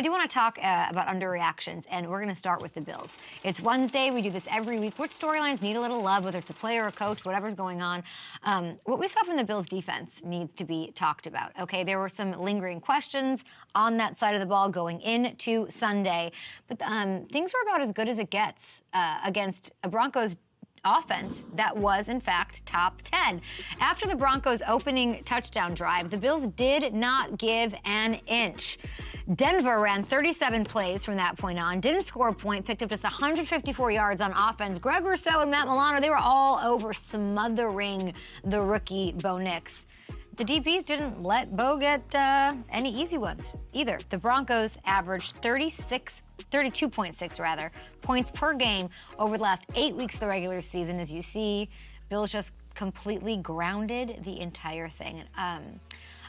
do want to talk about underreactions, and we're going to start with the Bills. It's Wednesday. We do this every week. Which storylines need a little love, whether it's a player or a coach, whatever's going on. What we saw from the Bills defense needs to be talked about. Okay, there were some lingering questions on that side of the ball going into Sunday, but things were about as good as it gets against a Broncos offense that was, in fact, top 10. After the Broncos' opening touchdown drive, the Bills did not give an inch. Denver ran 37 plays from that point on, didn't score a point, picked up just 154 yards on offense. Rousseau and Matt Milano, they were all over smothering the rookie Bo Nix. The DBs didn't let Bo get any easy ones either. The Broncos averaged 32.6 points per game over the last 8 weeks of the regular season. As you see, Bills just completely grounded the entire thing.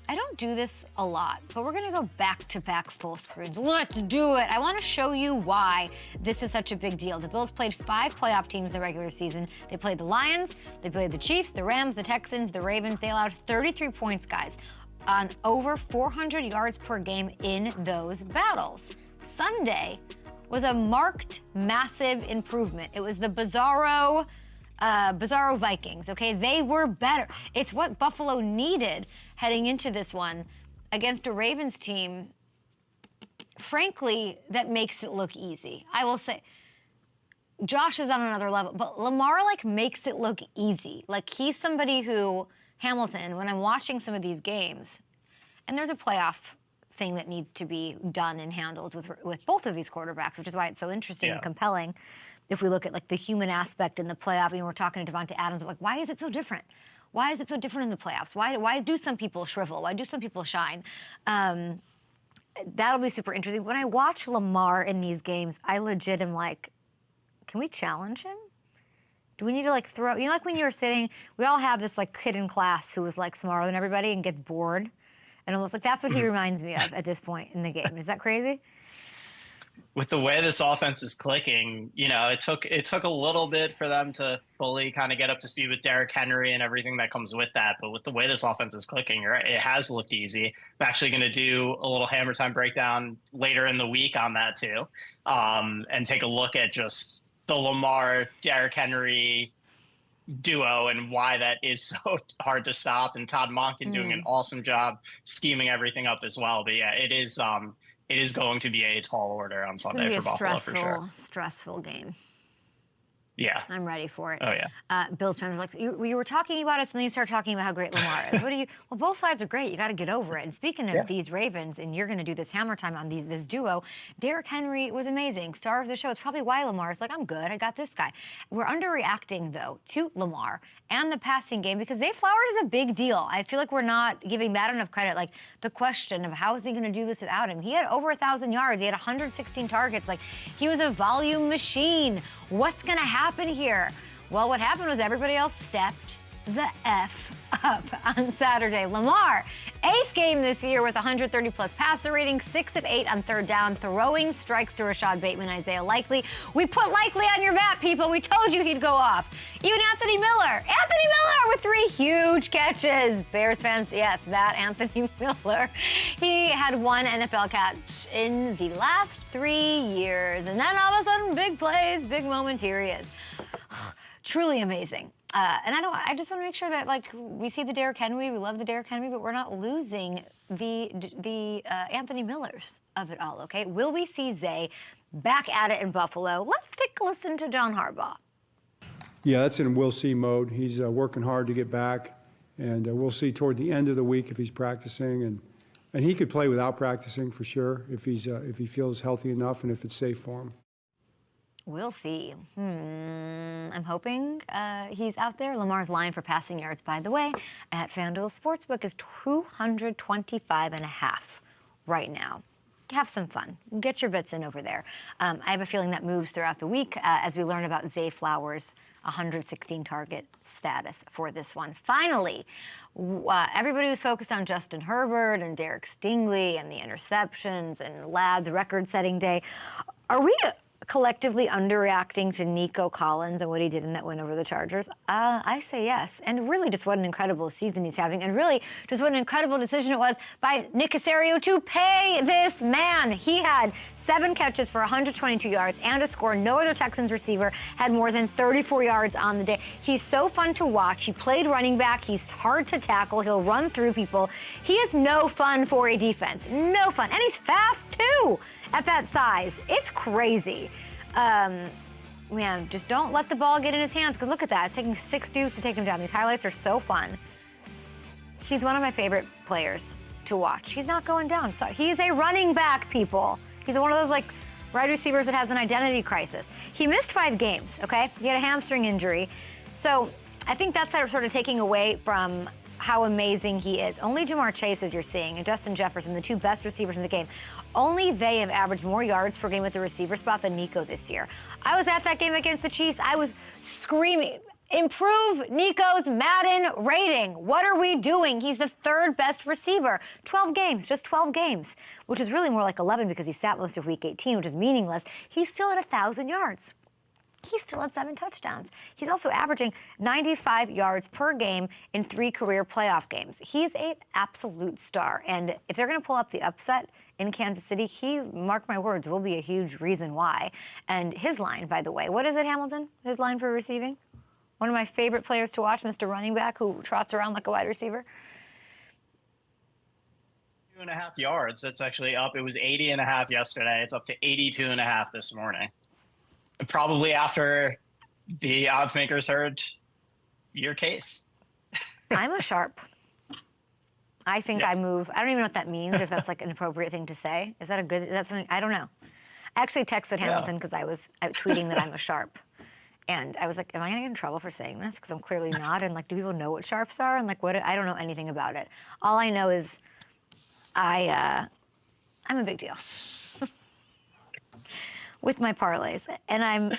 I don't do this a lot, but we're gonna go back-to-back full screens. Let's do it. I wanna show you why this is such a big deal. The Bills played 5 playoff teams in the regular season. They played the Lions, they played the Chiefs, the Rams, the Texans, the Ravens. They allowed 33 points, guys, on over 400 yards per game in those battles. Sunday was a marked, massive improvement. It was the Bizarro Vikings, okay? They were better. It's what Buffalo needed heading into this one against a Ravens team, frankly, that makes it look easy. I will say, Josh is on another level, but Lamar, makes it look easy. He's somebody who, Hamilton, when I'm watching some of these games, and there's a playoff thing that needs to be done and handled with both of these quarterbacks, which is why it's so interesting and compelling. If we look at the human aspect in the playoff, we're talking to Devontae Adams, why is it so different? Why is it so different in the playoffs? Why do some people shrivel? Why do some people shine? That'll be super interesting. When I watch Lamar in these games, I legit am can we challenge him? Do we need to throw, when you're sitting, we all have this kid in class who is smarter than everybody and gets bored. And almost that's what he reminds me of at this point in the game. Is that crazy? With the way this offense is clicking, it took a little bit for them to fully kind of get up to speed with Derrick Henry and everything that comes with that. But with the way this offense is clicking, it has looked easy. I'm actually going to do a little Hammer Time breakdown later in the week on that too, and take a look at just the Lamar, Derrick Henry duo and why that is so hard to stop. And Todd Monken doing an awesome job scheming everything up as well. But yeah, it is going to be a tall order on Sunday for Buffalo for sure. Stressful game. Yeah. I'm ready for it. Oh, yeah. Bills fans are you were talking about us, and then you start talking about how great Lamar is. Well, both sides are great. You got to get over it. And speaking of these Ravens, and you're going to do this Hammer Time on this duo, Derrick Henry was amazing. Star of the show. It's probably why Lamar's I'm good. I got this guy. We're underreacting, though, to Lamar and the passing game because Zay Flowers is a big deal. I feel like we're not giving that enough credit. The question of how is he going to do this without him? He had over 1,000 yards. He had 116 targets. He was a volume machine. What's going to happen here? Well, what happened was everybody else stepped the F up on Saturday. Lamar, 8th game this year with 130-plus passer rating, 6 of 8 on third down, throwing strikes to Rashad Bateman, Isaiah Likely. We put Likely on your map, people. We told you he'd go off. Even Anthony Miller with 3 huge catches. Bears fans, yes, that Anthony Miller. He had 1 NFL catch in the last 3 years. And then all of a sudden, big plays, big moments, here he is. Truly amazing. And I just want to make sure that we see the Derrick Henry, we love the Derrick Henry, but we're not losing the Anthony Millers of it all, okay? Will we see Zay back at it in Buffalo? Let's take a listen to John Harbaugh. Yeah, that's in we'll see mode. He's working hard to get back, and we'll see toward the end of the week if he's practicing, and he could play without practicing for sure if he feels healthy enough and if it's safe for him. We'll see. I'm hoping he's out there. Lamar's line for passing yards, by the way, at FanDuel Sportsbook is 225.5 right now. Have some fun. Get your bets in over there. I have a feeling that moves throughout the week as we learn about Zay Flowers' 116 target status for this one. Finally, everybody was focused on Justin Herbert and Derek Stingley and the interceptions and Ladd's record-setting day. Are we collectively underreacting to Nico Collins and what he did in that win over the Chargers? I say yes. And really just what an incredible season he's having. And really just what an incredible decision it was by Nick Caserio to pay this man. He had 7 catches for 122 yards and a score. No other Texans receiver had more than 34 yards on the day. He's so fun to watch. He played running back. He's hard to tackle. He'll run through people. He is no fun for a defense. No fun. And he's fast too at that size. It's crazy. Man, just don't let the ball get in his hands, because look at that. It's taking 6 dudes to take him down. These highlights are so fun. He's one of my favorite players to watch. He's not going down. So he's a running back, people. He's one of those, like, wide receivers that has an identity crisis. He missed 5 games, okay? He had a hamstring injury. So I think that's sort of taking away from how amazing he is. Only Jamar Chase, as you're seeing, and Justin Jefferson, the 2 best receivers in the game, only they have averaged more yards per game with the receiver spot than Nico this year. I was at that game against the Chiefs. I was screaming, improve Nico's Madden rating. What are we doing? He's the 3rd best receiver. 12 games, just 12 games, which is really more like 11 because he sat most of week 18, which is meaningless. He's still at 1,000 yards. He's still at 7 touchdowns. He's also averaging 95 yards per game in 3 career playoff games. He's an absolute star. And if they're going to pull up the upset in Kansas City, he, mark my words, will be a huge reason why. And his line, by the way, what is it, Hamilton? His line for receiving? One of my favorite players to watch, Mr. Running Back, who trots around like a wide receiver. 2.5 yards. That's actually up. It was 80.5 yesterday. It's up to 82.5 this morning. Probably after the odds makers heard your case. I'm a sharp. I think I move. I don't even know what that means, if that's like an appropriate thing to say. Is that a good, that's something, I don't know. I actually texted Hamilton because I was tweeting that I'm a sharp. And I was like, am I going to get in trouble for saying this? Because I'm clearly not. And like, do people know what sharps are? And like, what? I don't know anything about it. All I know is I'm a big deal with my parlays. And I'm,